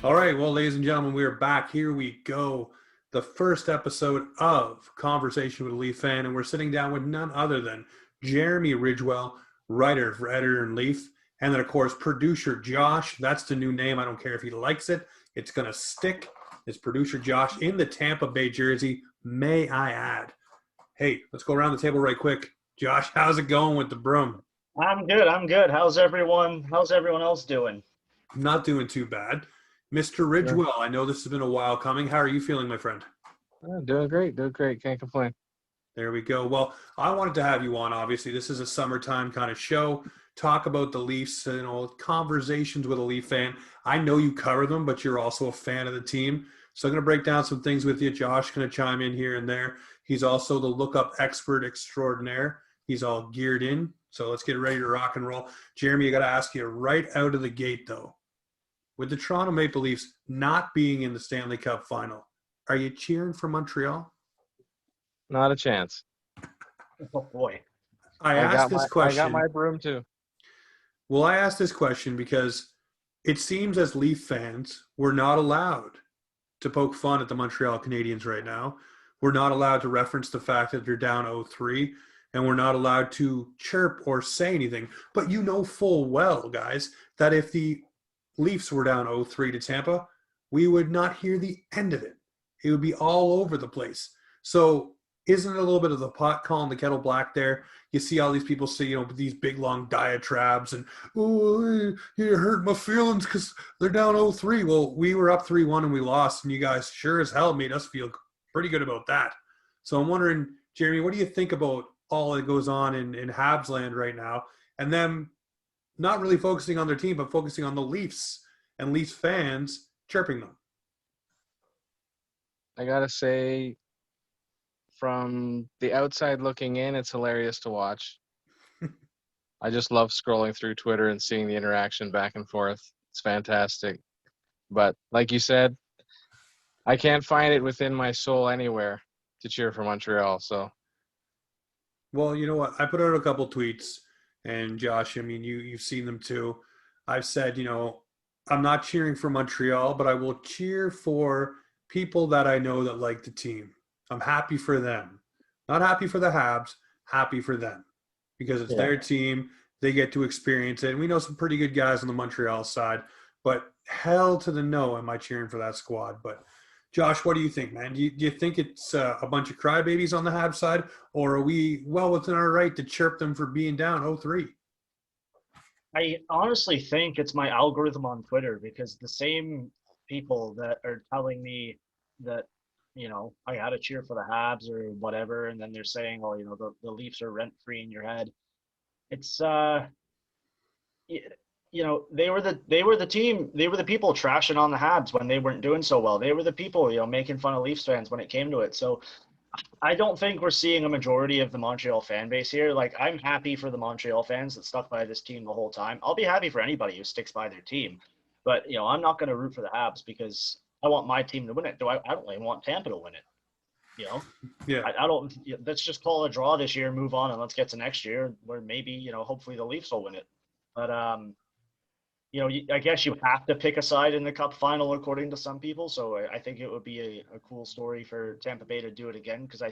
All right, well, ladies and gentlemen, we are back. Here we go. The first episode of Conversation with a Leaf Fan, and we're sitting down with none other than Jeremy Ridgewell, writer for Editor and Leaf, and then, of course, producer Josh. That's the new name. I don't care if he likes it. It's going to stick. It's producer Josh in the Tampa Bay jersey, may I add. Hey, let's go around the table right quick. Josh, how's it going with the broom? I'm good. I'm good. How's everyone else doing? Not doing too bad. Mr. Yeah. Ridgewell, I know this has been a while coming. How are you feeling, my friend? Doing great, doing great. Can't complain. There we go. Well, I wanted to have you on. Obviously, this is a summertime kind of show. Talk about the Leafs, conversations with a Leaf fan. I know you cover them, but you're also a fan of the team. So I'm going to break down some things with you. Josh going to chime in here and there. He's also the lookup expert extraordinaire. He's all geared in. So let's get ready to rock and roll. Jeremy, I got to ask you right out of the gate, though. With the Toronto Maple Leafs not being in the Stanley Cup final, are you cheering for Montreal? Not a chance. Oh boy. I asked this question. I got my broom too. Well, I asked this question because it seems as Leaf fans, we're not allowed to poke fun at the Montreal Canadiens right now. We're not allowed to reference the fact that they're down 0-3, and we're not allowed to chirp or say anything. But you know full well, guys, that if the Leafs were down 0-3 to Tampa, we would not hear the end of it. It would be all over the place. So isn't it a little bit of the pot calling the kettle black there? You see all these people say, these big, long diatribes and, oh, you hurt my feelings because they're down 0-3. Well, we were up 3-1 and we lost, and you guys sure as hell made us feel pretty good about that. So I'm wondering, Jeremy, what do you think about all that goes on in Habs land right now? And then not really focusing on their team, but focusing on the Leafs and Leafs fans chirping them. I gotta say, from the outside looking in, it's hilarious to watch. I just love scrolling through Twitter and seeing the interaction back and forth. It's fantastic. But like you said, I can't find it within my soul anywhere to cheer for Montreal. So Well, you know what? I put out a couple tweets, and Josh, I mean, you've seen them too. I've said, I'm not cheering for Montreal, but I will cheer for people that I know that like the team. I'm happy for them. Not happy for the Habs, happy for them. Because it's their team. They get to experience it. And we know some pretty good guys on the Montreal side. But hell to the no am I cheering for that squad. But Josh, what do you think, man? Do you think it's a bunch of crybabies on the Habs side? Or are we well within our right to chirp them for being down 0-3? I honestly think it's my algorithm on Twitter, because the same people that are telling me that, I got to cheer for the Habs or whatever, and then they're saying, oh, the Leafs are rent free in your head. It's they were the team, they were the people trashing on the Habs when they weren't doing so well. They were the people, making fun of Leafs fans when it came to it. So I don't think we're seeing a majority of the Montreal fan base here. Like, I'm happy for the Montreal fans that stuck by this team the whole time. I'll be happy for anybody who sticks by their team. But, I'm not going to root for the Habs because I want my team to win it. I don't even want Tampa to win it. Yeah. I don't. Let's just call a draw this year, move on, and let's get to next year where maybe, hopefully the Leafs will win it. But, I guess you have to pick a side in the Cup final according to some people. So I think it would be a cool story for Tampa Bay to do it again, because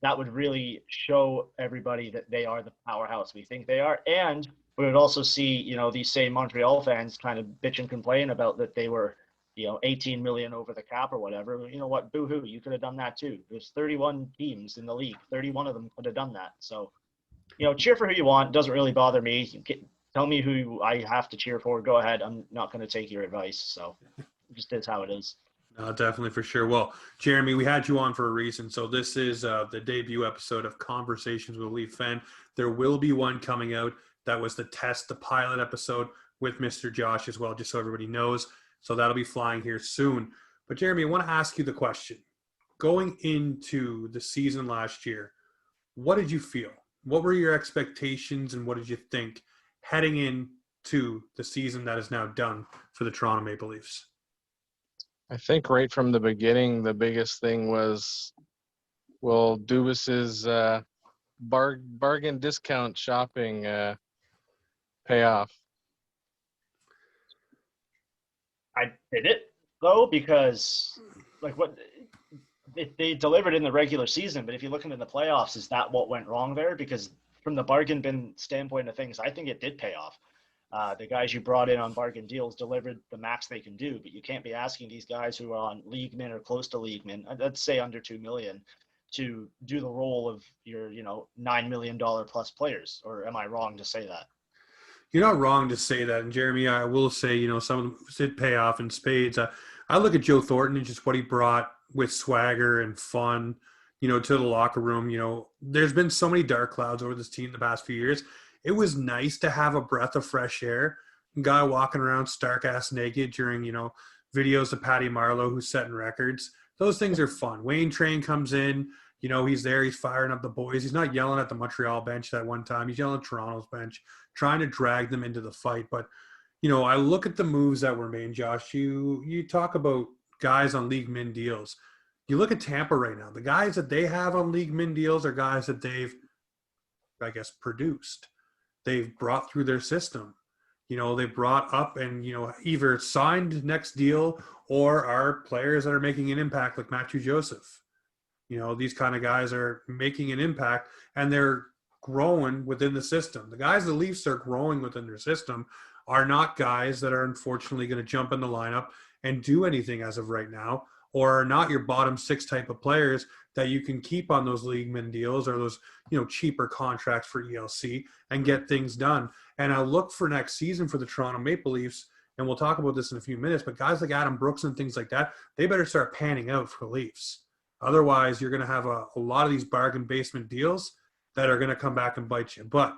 that would really show everybody that they are the powerhouse we think they are. And we would also see, these same Montreal fans kind of bitch and complain about that they were, 18 million over the cap or whatever. You know what? Boo-hoo. You could have done that too. There's 31 teams in the league. 31 of them could have done that. So, cheer for who you want. Doesn't really bother me. Tell me who I have to cheer for. Go ahead. I'm not going to take your advice. So it just is how it is. No, definitely, for sure. Well, Jeremy, we had you on for a reason. So this is the debut episode of Conversations with a Leaf Fan. There will be one coming out. That was the pilot episode with Mr. Josh as well, just so everybody knows. So that'll be flying here soon. But Jeremy, I want to ask you the question. Going into the season last year, what did you feel? What were your expectations, and what did you think heading into the season that is now done for the Toronto Maple Leafs? I think right from the beginning, the biggest thing was, will Dubas's bargain discount shopping pay off? Did it? though, because like what they delivered in the regular season, but if you look into the playoffs, is that what went wrong there? Because from the bargain bin standpoint of things, I think it did pay off. The guys you brought in on bargain deals delivered the max they can do, but you can't be asking these guys who are on league min or close to league min, let's say under 2 million, to do the role of your, $9 million plus players. Or am I wrong to say that? You're not wrong to say that. And Jeremy, I will say, some of them did pay off in spades. I look at Joe Thornton and just what he brought with swagger and fun, to the locker room. There's been so many dark clouds over this team the past few years. It was nice to have a breath of fresh air. Guy walking around stark ass naked during, videos of Patty Marlowe who's setting records. Those things are fun. Wayne Train comes in, he's there, he's firing up the boys. He's not yelling at the Montreal bench that one time. He's yelling at Toronto's bench, trying to drag them into the fight. But, I look at the moves that were made, Josh. You talk about guys on league min deals. You look at Tampa right now. The guys that they have on league min deals are guys that they've, I guess, produced. They've brought through their system. They brought up and, either signed next deal or are players that are making an impact like Matthew Joseph. These kind of guys are making an impact and they're growing within the system. The guys the Leafs are growing within their system are not guys that are unfortunately going to jump in the lineup and do anything as of right now, or are not your bottom six type of players that you can keep on those league min deals or those, cheaper contracts for ELC and get things done. And I look for next season for the Toronto Maple Leafs, and we'll talk about this in a few minutes, but guys like Adam Brooks and things like that, they better start panning out for the Leafs. Otherwise, you're going to have a lot of these bargain basement deals that are going to come back and bite you. But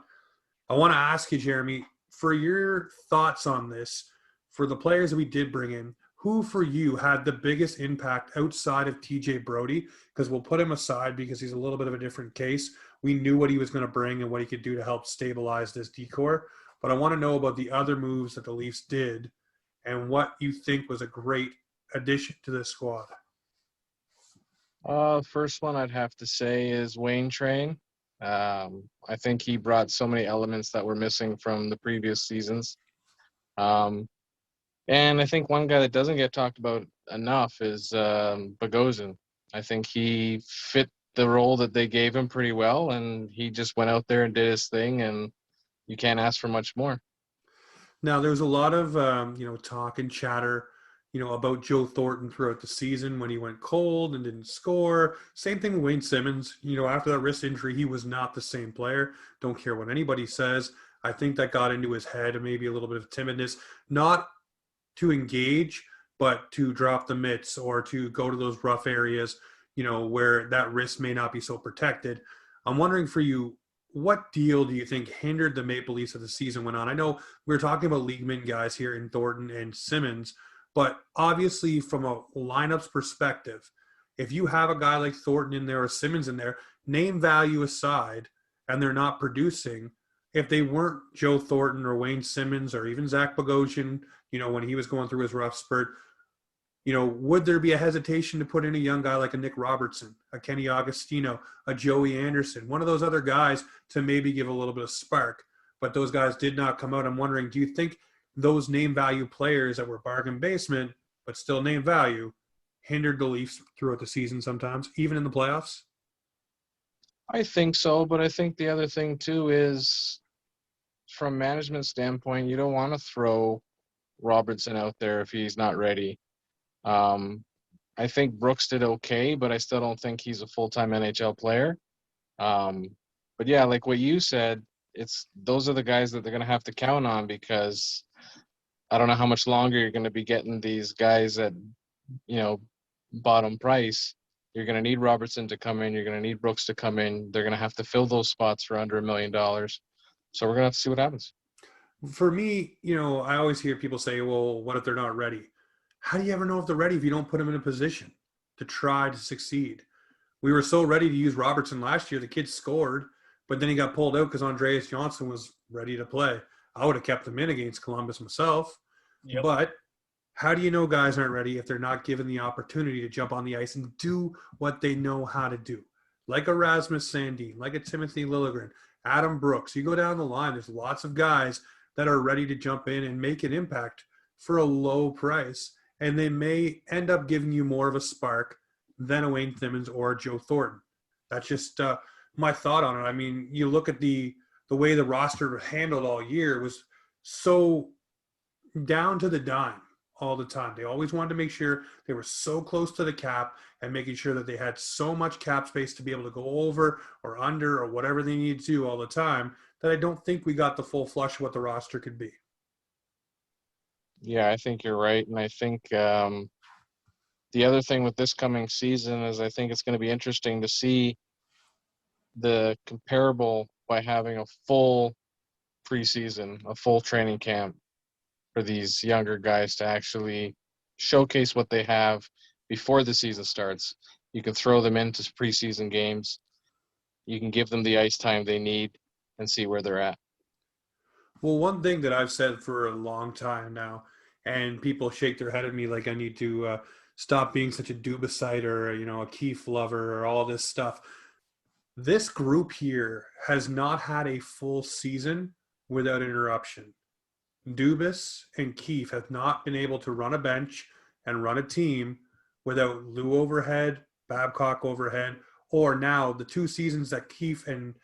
I want to ask you, Jeremy, for your thoughts on this, for the players that we did bring in, who for you had the biggest impact outside of TJ Brody? Because we'll put him aside because he's a little bit of a different case. We knew what he was going to bring and what he could do to help stabilize this decor. But I want to know about the other moves that the Leafs did and what you think was a great addition to this squad. First one I'd have to say is Wayne Train. I think he brought so many elements that were missing from the previous seasons. And I think one guy that doesn't get talked about enough is Bogosian. I think he fit the role that they gave him pretty well, and he just went out there and did his thing, and you can't ask for much more. Now, there's a lot of, talk and chatter, about Joe Thornton throughout the season when he went cold and didn't score. Same thing with Wayne Simmons. After that wrist injury, he was not the same player. Don't care what anybody says. I think that got into his head and maybe a little bit of timidness, not to engage, but to drop the mitts or to go to those rough areas, where that wrist may not be so protected. I'm wondering for you, what deal do you think hindered the Maple Leafs as the season went on? I know we were talking about league min guys here in Thornton and Simmons, but obviously from a lineups perspective, if you have a guy like Thornton in there or Simmons in there, name value aside, and they're not producing, if they weren't Joe Thornton or Wayne Simmons or even Zach Bogosian, when he was going through his rough spurt, would there be a hesitation to put in a young guy like a Nick Robertson, a Kenny Agostino, a Joey Anderson, one of those other guys to maybe give a little bit of spark? But those guys did not come out. I'm wondering, do you think those name value players that were bargain basement but still name value hindered the Leafs throughout the season sometimes, even in the playoffs? I think so, but I think the other thing too is from management standpoint, you don't want to throw Robertson out there if he's not ready. I think Brooks did okay, but I still don't think he's a full-time NHL player. But yeah, like what you said, those are the guys that they're going to have to count on, because I don't know how much longer you're going to be getting these guys at, bottom price. You're going to need Robertson to come in. You're going to need Brooks to come in. They're going to have to fill those spots for under $1 million. So we're going to have to see what happens. For me, I always hear people say, well, what if they're not ready? How do you ever know if they're ready if you don't put them in a position to try to succeed? We were so ready to use Robertson last year. The kid scored, but then he got pulled out because Andreas Johnson was ready to play. I would have kept him in against Columbus myself. Yep. But how do you know guys aren't ready if they're not given the opportunity to jump on the ice and do what they know how to do? Like a Rasmus Sandin, like a Timothy Liljegren, Adam Brooks. You go down the line, there's lots of guys that are ready to jump in and make an impact for a low price and they may end up giving you more of a spark than a Wayne Simmons or a Joe Thornton. That's just my thought on it. I mean, you look at the way the roster was handled all year was so down to the dime all the time. They always wanted to make sure they were so close to the cap and making sure that they had so much cap space to be able to go over or under or whatever they need to do all the time that I don't think we got the full flush of what the roster could be. Yeah, I think you're right. And I think the other thing with this coming season is I think it's going to be interesting to see the comparable by having a full preseason, a full training camp for these younger guys to actually showcase what they have before the season starts. You can throw them into preseason games. You can give them the ice time they need and see where they're at. Well, one thing that I've said for a long time now, and people shake their head at me like I need to stop being such a Dubasite or, a Keefe lover or all this stuff. This group here has not had a full season without interruption. Dubas and Keefe have not been able to run a bench and run a team without Lou overhead, Babcock overhead, or now the 2 seasons that Keefe and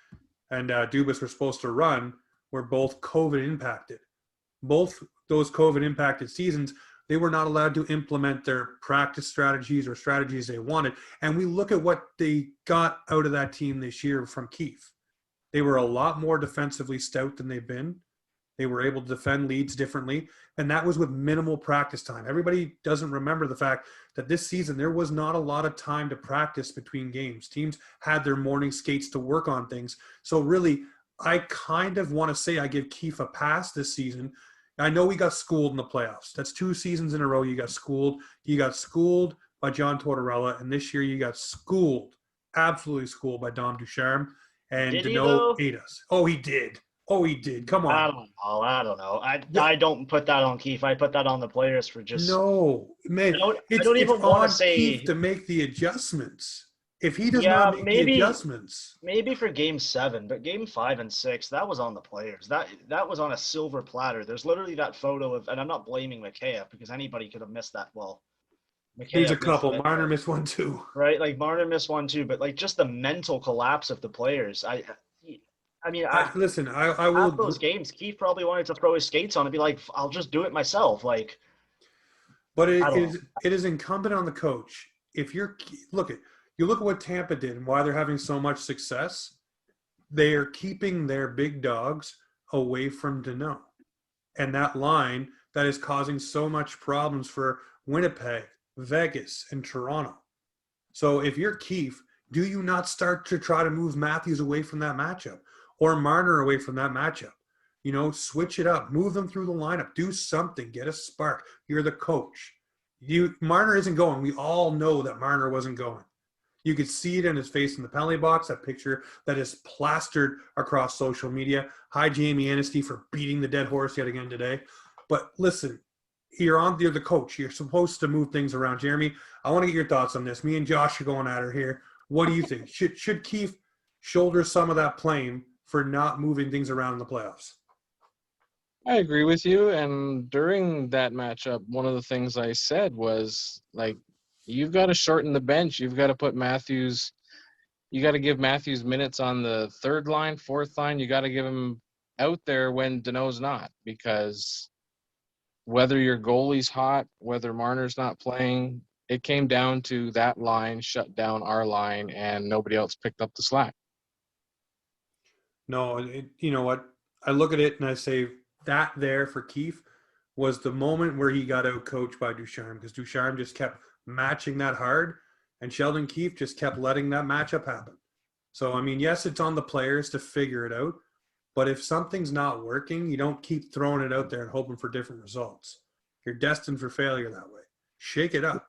Dubas were supposed to run were both COVID impacted. Both those COVID impacted seasons, they were not allowed to implement their practice strategies or strategies they wanted. And we look at what they got out of that team this year from Keefe. They were a lot more defensively stout than they've been. They were able to defend leads differently, and that was with minimal practice time. Everybody doesn't remember the fact that this season there was not a lot of time to practice between games. Teams had their morning skates to work on things. So really, I kind of want to say I give Keefe a pass this season. I know we got schooled in the playoffs. That's 2 seasons in a row you got schooled. You got schooled by John Tortorella, and this year you got schooled, absolutely schooled by Dom Ducharme. And Did he, Danault though? ate us. Oh, he did. Oh, he did. Come I on. don't know. I don't put that on Keefe. I put that on the players for just. No, man. I don't It's even want on to say. Keefe to make the adjustments. If he does Yeah, not make the maybe adjustments, for Game 7, but Game 5 and 6, that was on the players. That was on a silver platter. There's literally that photo of, and I'm not blaming Mikheyev because anybody could have missed that. Well, there's a Mikheyev missed couple. it, Marner missed one too. right? Like Marner missed one too, but like just the mental collapse of the players. I mean, Listen, I after will. those games, Keith probably wanted to throw his skates on and be like, "I'll just do it myself." Like, But I don't know. it is incumbent on the coach. If you look at what Tampa did and why they're having so much success, they are keeping their big dogs away from Danault. And that line that is causing so much problems for Winnipeg, Vegas, and Toronto. So if you're Keefe, do you not start to try to move Matthews away from that matchup or Marner away from that matchup? Switch it up, move them through the lineup, do something, get a spark. You're the coach. Marner isn't going. We all know that Marner wasn't going. You could see it in his face in the penalty box, that picture that is plastered across social media. Hi, Jamie Anasty, for beating the dead horse yet again today. But listen, you're the coach. You're supposed to move things around. Jeremy, I want to get your thoughts on this. Me and Josh are going at her here. What do you think? Should Keefe shoulder some of that blame for not moving things around in the playoffs? I agree with you. And during that matchup, one of the things I said was, like, you've got to shorten the bench. You've got to put Matthews – you got to give Matthews minutes on the third line, fourth line. You got to give him out there when Danault's not, because whether your goalie's hot, whether Marner's not playing, it came down to that line shut down our line, and nobody else picked up the slack. No, you know what? I look at it and I say that there for Keefe was the moment where he got out coached by Ducharme, because Ducharme just kept matching that hard, and Sheldon Keefe just kept letting that matchup happen. So, I mean, yes, it's on the players to figure it out, but if something's not working, you don't keep throwing it out there and hoping for different results. You're destined for failure that way. Shake it up.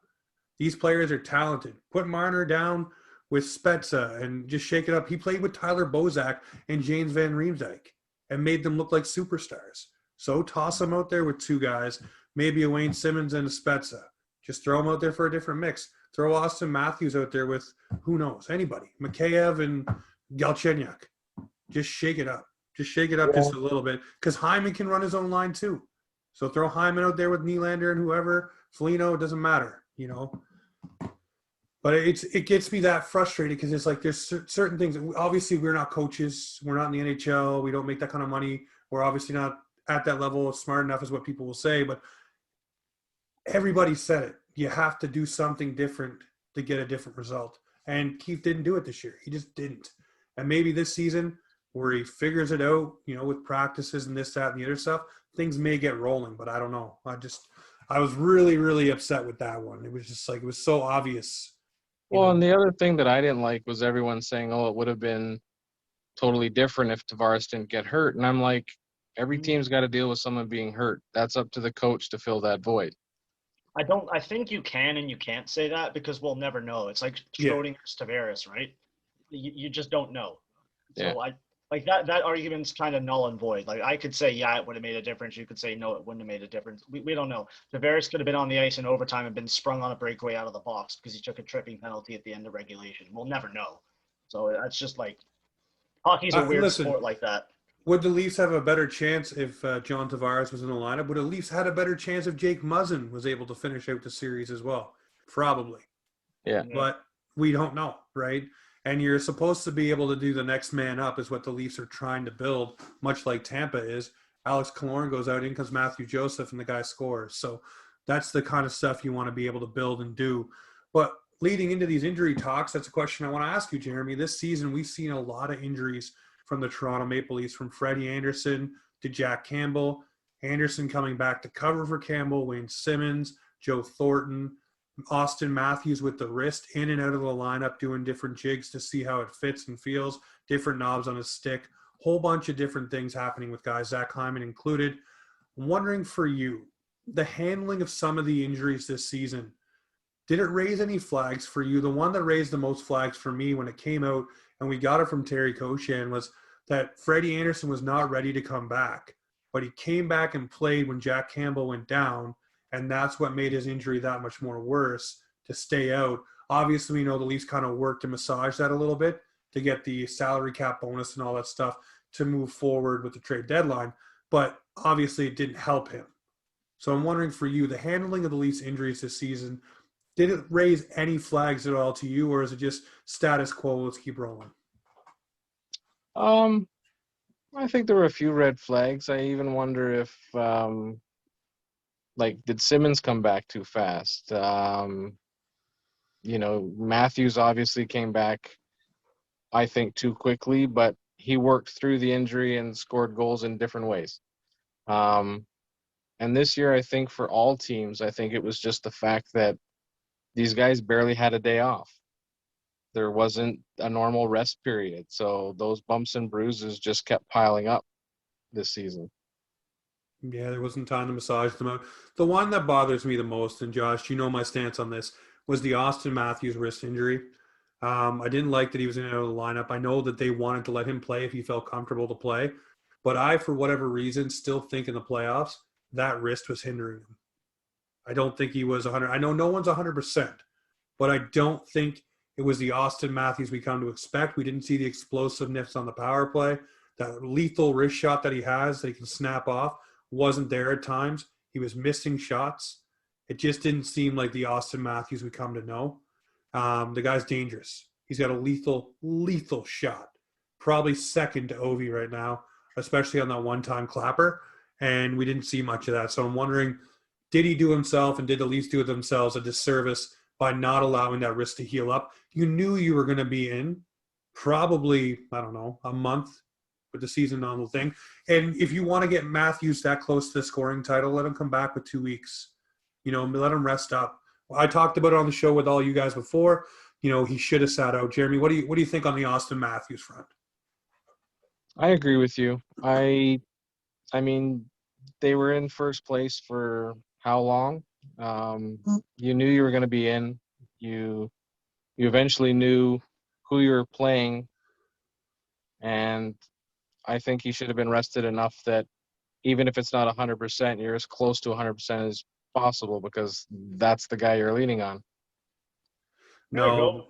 These players are talented. Put Marner down with Spezza and just shake it up. He played with Tyler Bozak and James Van Riemsdyk and made them look like superstars. So toss them out there with 2 guys, maybe a Wayne Simmons and a Spezza. Just throw them out there for a different mix. Throw Austin Matthews out there with, who knows, anybody. Mikheyev and Galchenyuk. Just shake it up. Just shake it up just a little bit, because Hyman can run his own line too. So throw Hyman out there with Nylander and whoever. Foligno, it doesn't matter, you know. But it gets me that frustrated because it's like there's certain things. Obviously, we're not coaches. We're not in the NHL. We don't make that kind of money. We're obviously not at that level smart enough, is what people will say. But everybody said it. You have to do something different to get a different result. And Keith didn't do it this year. He just didn't. And maybe this season, where he figures it out, you know, with practices and this, that, and the other stuff, things may get rolling. But I don't know. I was really, really upset with that one. It was just like, it was so obvious. Well, and the other thing that I didn't like was everyone saying, oh, it would have been totally different if Tavares didn't get hurt. And I'm like, every team's got to deal with someone being hurt. That's up to the coach to fill that void. I think you can and you can't say that because we'll never know. It's like Schrodinger's Tavares, right? You just don't know. So that argument's kind of null and void. Like I could say, yeah, it would have made a difference. You could say, no, it wouldn't have made a difference. We don't know. Tavares could have been on the ice in overtime and been sprung on a breakaway out of the box because he took a tripping penalty at the end of regulation. We'll never know. So that's just like hockey's a weird sport like that. Would the Leafs have a better chance if John Tavares was in the lineup? Would the Leafs had a better chance if Jake Muzzin was able to finish out the series as well? Probably. Yeah. But we don't know, right? And you're supposed to be able to do the next man up is what the Leafs are trying to build, much like Tampa is. Alex Killorn goes out, in comes Matthew Joseph, and the guy scores. So that's the kind of stuff you want to be able to build and do. But leading into these injury talks, that's a question I want to ask you, Jeremy. This season, we've seen a lot of injuries from the Toronto Maple Leafs, from Freddie Anderson to Jack Campbell. Anderson coming back to cover for Campbell, Wayne Simmons, Joe Thornton, Austin Matthews with the wrist, in and out of the lineup, doing different jigs to see how it fits and feels, different knobs on his stick, whole bunch of different things happening with guys, Zach Hyman included. I'm wondering for you, the handling of some of the injuries this season, did it raise any flags for you? The one that raised the most flags for me when it came out, and we got it from Terry Koshan, was that Freddie Anderson was not ready to come back, but he came back and played when Jack Campbell went down, and that's what made his injury that much more worse to stay out. Obviously, we know the Leafs kind of worked to massage that a little bit to get the salary cap bonus and all that stuff to move forward with the trade deadline, but obviously it didn't help him. So I'm wondering for you, the handling of the Leafs injuries this season, did it raise any flags at all to you, or is it just status quo, let's keep rolling? I think there were a few red flags. I even wonder if, did Simmons come back too fast? Matthews obviously came back, I think, too quickly, but he worked through the injury and scored goals in different ways. And this year, I think for all teams, I think it was just the fact that these guys barely had a day off. There wasn't a normal rest period. So those bumps and bruises just kept piling up this season. Yeah, there wasn't time to massage them out. The one that bothers me the most, and Josh, you know my stance on this, was the Austin Matthews wrist injury. I didn't like that he was in and out of the lineup. I know that they wanted to let him play if he felt comfortable to play. But I, for whatever reason, still think in the playoffs, that wrist was hindering him. I don't think he was 100. I know no one's 100%, but I don't think it was the Austin Matthews we come to expect. We didn't see the explosiveness on the power play. That lethal wrist shot that he has that he can snap off wasn't there at times. He was missing shots. It just didn't seem like the Austin Matthews we come to know. The guy's dangerous. He's got a lethal shot. Probably second to Ovi right now, especially on that one-time clapper. And we didn't see much of that. So I'm wondering, did he do himself and did the Leafs do themselves a disservice by not allowing that wrist to heal up? You knew you were going to be in probably, I don't know, a month with the season on the thing. And if you want to get Matthews that close to the scoring title, let him come back with 2 weeks. Let him rest up. I talked about it on the show with all you guys before. He should have sat out. Jeremy, what do you think on the Austin Matthews front? I agree with you. I mean, they were in first place for how long? You knew you were going to be in. You eventually knew who you were playing, and I think he should have been rested enough that even if it's not 100%, you're as close to 100% as possible because that's the guy you're leaning on. No.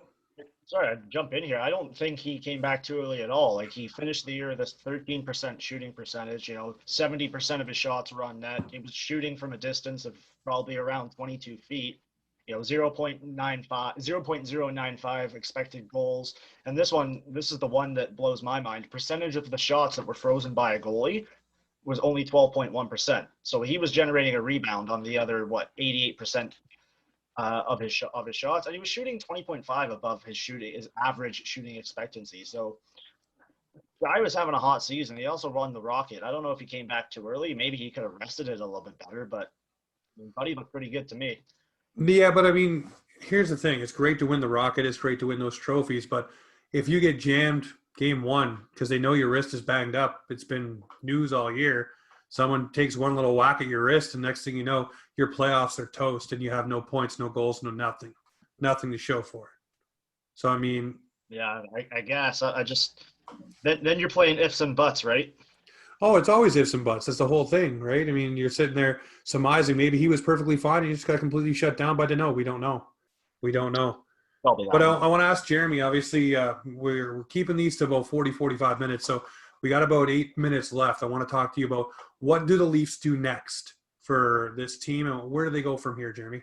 Sorry, I jump in here. I don't think he came back too early at all. Like he finished the year with this 13% shooting percentage. 70% of his shots were on net. He was shooting from a distance of probably around 22 feet. 0.95 expected goals. And this is the one that blows my mind. Percentage of the shots that were frozen by a goalie was only 12.1%. So he was generating a rebound on the other 88% of his shots, and he was shooting 20.5 above his average shooting expectancy. So guy was having a hot season. He also run the Rocket. I don't know if he came back too early. Maybe he could have rested it a little bit better, but Buddy looked pretty good to me. Yeah, but I mean, here's the thing. It's great to win the Rocket. It's great to win those trophies. But if you get jammed game one because they know your wrist is banged up, it's been news all year. Someone takes one little whack at your wrist, and next thing you know, your playoffs are toast, and you have no points, no goals, no nothing to show for it. So I mean, Yeah, I guess I just then you're playing ifs and buts, right? oh, it's always ifs and buts. That's the whole thing, right? I mean, you're sitting there surmising maybe he was perfectly fine, and he just got completely shut down by Deneau. We don't know. We don't know. Probably But that one. I want to ask Jeremy, obviously, we're keeping these to about 40, 45 minutes. So we got about 8 minutes left. I want to talk to you about what do the Leafs do next for this team and where do they go from here, Jeremy?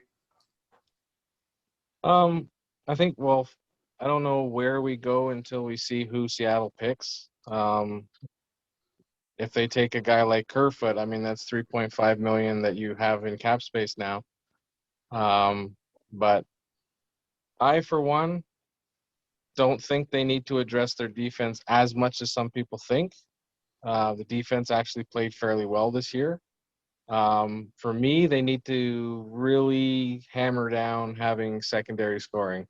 I think, well, I don't know where we go until we see who Seattle picks. If they take a guy like Kerfoot, I mean, that's 3.5 million that you have in cap space now. But I, for one, don't think they need to address their defense as much as some people think. The defense actually played fairly well this year. For me, they need to really hammer down having secondary scoring.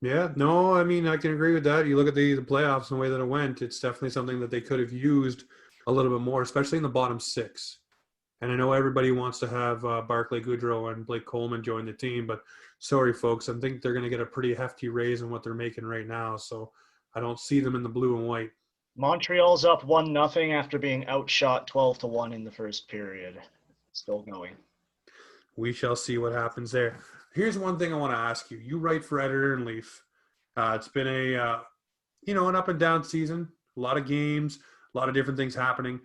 Yeah, no, I mean, I can agree with that. You look at the playoffs and the way that it went, it's definitely something that they could have used a little bit more, especially in the bottom six. And I know everybody wants to have Barclay Goodrow and Blake Coleman join the team, but sorry, folks, I think they're going to get a pretty hefty raise in what they're making right now. So I don't see them in the blue and white. Montreal's up 1-0 after being outshot 12-1 in the first period. Still going. We shall see what happens there. Here's one thing I want to ask you. You write for Editor and Leaf. It's been an up and down season, a lot of games, a lot of different things happening.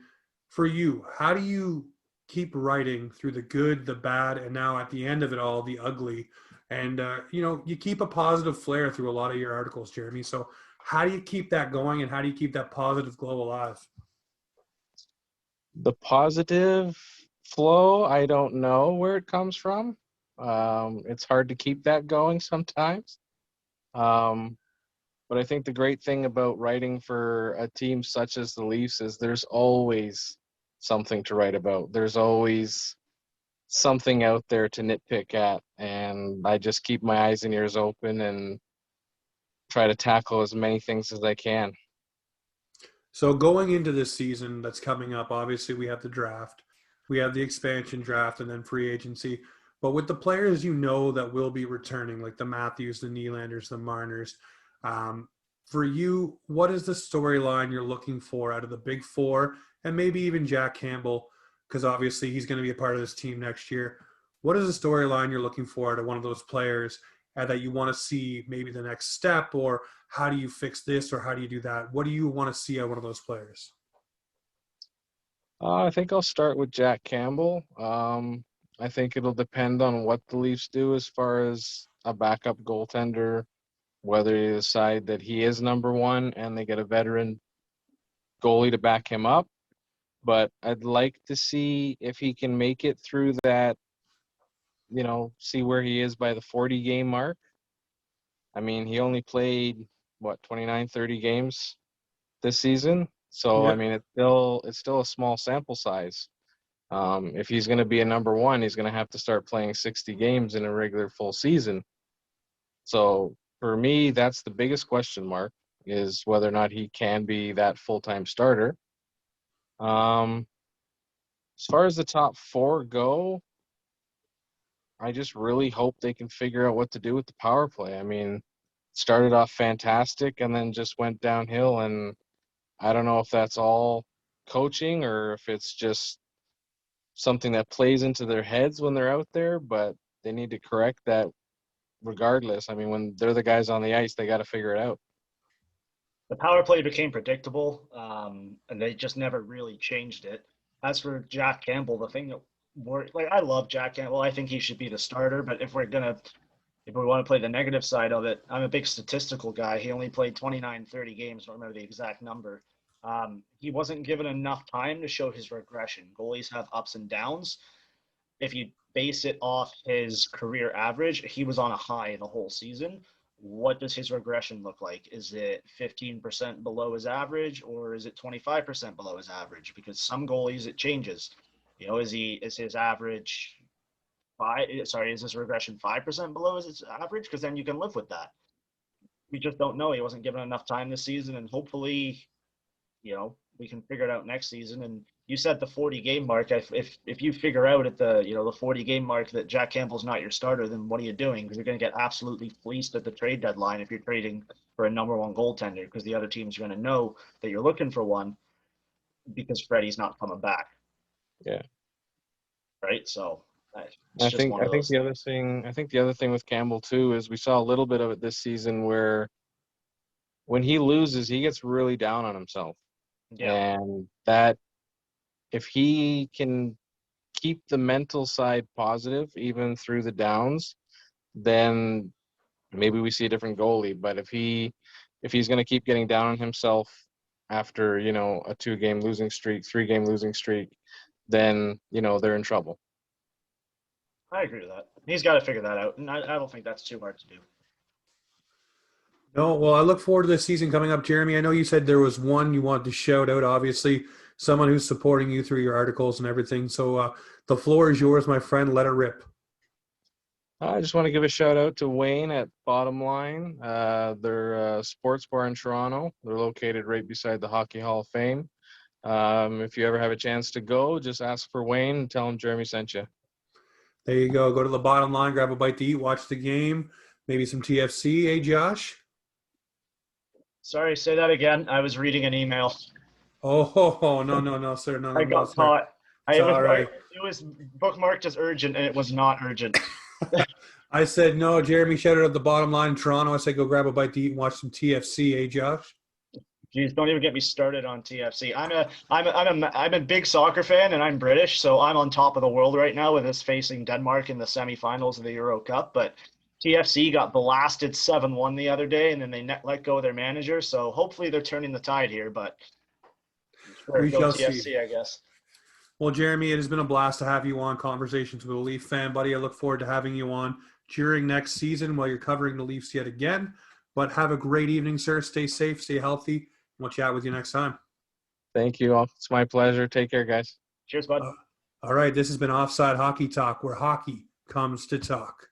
For you, how do you keep writing through the good, the bad, and now at the end of it all, the ugly? And, you keep a positive flair through a lot of your articles, Jeremy. So how do you keep that going and how do you keep that positive glow alive? The positive flow, I don't know where it comes from. It's hard to keep that going sometimes. But I think the great thing about writing for a team such as the Leafs is there's always something to write about. There's always something out there to nitpick at. And I just keep my eyes and ears open and try to tackle as many things as I can. So going into this season that's coming up, obviously we have the draft, we have the expansion draft, and then free agency. But with the players that will be returning, like the Matthews, the Nylanders, the Marners, for you, what is the storyline you're looking for out of the big four and maybe even Jack Campbell, because obviously he's going to be a part of this team next year. What is the storyline you're looking for out of one of those players that you want to see maybe the next step, or how do you fix this, or how do you do that? What do you want to see out of one of those players? I think I'll start with Jack Campbell. I think it'll depend on what the Leafs do as far as a backup goaltender, whether they decide that he is number one and they get a veteran goalie to back him up. But I'd like to see if he can make it through that, see where he is by the 40 game mark. I mean, he only played 29, 30 games this season. So, I Yeah. mean, it's still a small sample size. If he's going to be a number one, he's going to have to start playing 60 games in a regular full season. So for me, that's the biggest question mark, is whether or not he can be that full-time starter. As far as the top four go, I just really hope they can figure out what to do with the power play. I mean, started off fantastic and then just went downhill, and I don't know if that's all coaching or if it's just something that plays into their heads when they're out there, but they need to correct that regardless. I mean, when they're the guys on the ice, they got to figure it out. The power play became predictable, and they just never really changed it. As for Jack Campbell, the thing that I love Jack Campbell. I think he should be the starter. But if we want to play the negative side of it, I'm a big statistical guy. He only played 29, 30 games. I don't remember the exact number. He wasn't given enough time to show his regression. Goalies have ups and downs. If you base it off his career average, he was on a high the whole season. What does his regression look like? Is it 15% below his average, or is it 25% below his average? Because some goalies it changes. You know, is his average is his regression 5% below his average? Because then you can live with that. We just don't know. He wasn't given enough time this season, and hopefully, we can figure it out next season. And you said the 40 game mark. If you figure out at the 40 game mark that Jack Campbell's not your starter, then what are you doing? Because you're going to get absolutely fleeced at the trade deadline if you're trading for a number one goaltender, because the other teams are going to know that you're looking for one because Freddie's not coming back. Yeah. Right. So I think the other thing with Campbell too is we saw a little bit of it this season where when he loses, he gets really down on himself. Yeah. And that if he can keep the mental side positive even through the downs, then maybe we see a different goalie. But if he's going to keep getting down on himself after, a 2-game losing streak, 3-game losing streak, then, they're in trouble. I agree with that. He's got to figure that out. And I don't think that's too hard to do. No, well, I look forward to this season coming up, Jeremy. I know you said there was one you wanted to shout out, obviously, someone who's supporting you through your articles and everything. So the floor is yours, my friend. Let it rip. I just want to give a shout out to Wayne at Bottom Line. They're a sports bar in Toronto. They're located right beside the Hockey Hall of Fame. If you ever have a chance to go, just ask for Wayne and tell him Jeremy sent you. There you go. Go to the Bottom Line, grab a bite to eat, watch the game, maybe some TFC. Hey, Josh? Sorry, say that again. I was reading an email. Oh, no, sir. No, I got sir. caught. It's all right. It was bookmarked as urgent, and it was not urgent. I said, no, Jeremy shouted at the Bottom Line in Toronto. I said, go grab a bite to eat and watch some TFC. Hey, Josh? Jeez, don't even get me started on TFC. I'm a big soccer fan, and I'm British, so I'm on top of the world right now with us facing Denmark in the semifinals of the Euro Cup. But TFC got blasted 7-1 the other day, and then they let go of their manager. So hopefully they're turning the tide here. But We shall TFC, see. I guess. Well, Jeremy, it has been a blast to have you on Conversations with a Leaf fan, buddy. I look forward to having you on during next season while you're covering the Leafs yet again. But have a great evening, sir. Stay safe, stay healthy. We'll chat with you next time. Thank you all. It's my pleasure. Take care, guys. Cheers, bud. All right, this has been Offside Hockey Talk, where hockey comes to talk.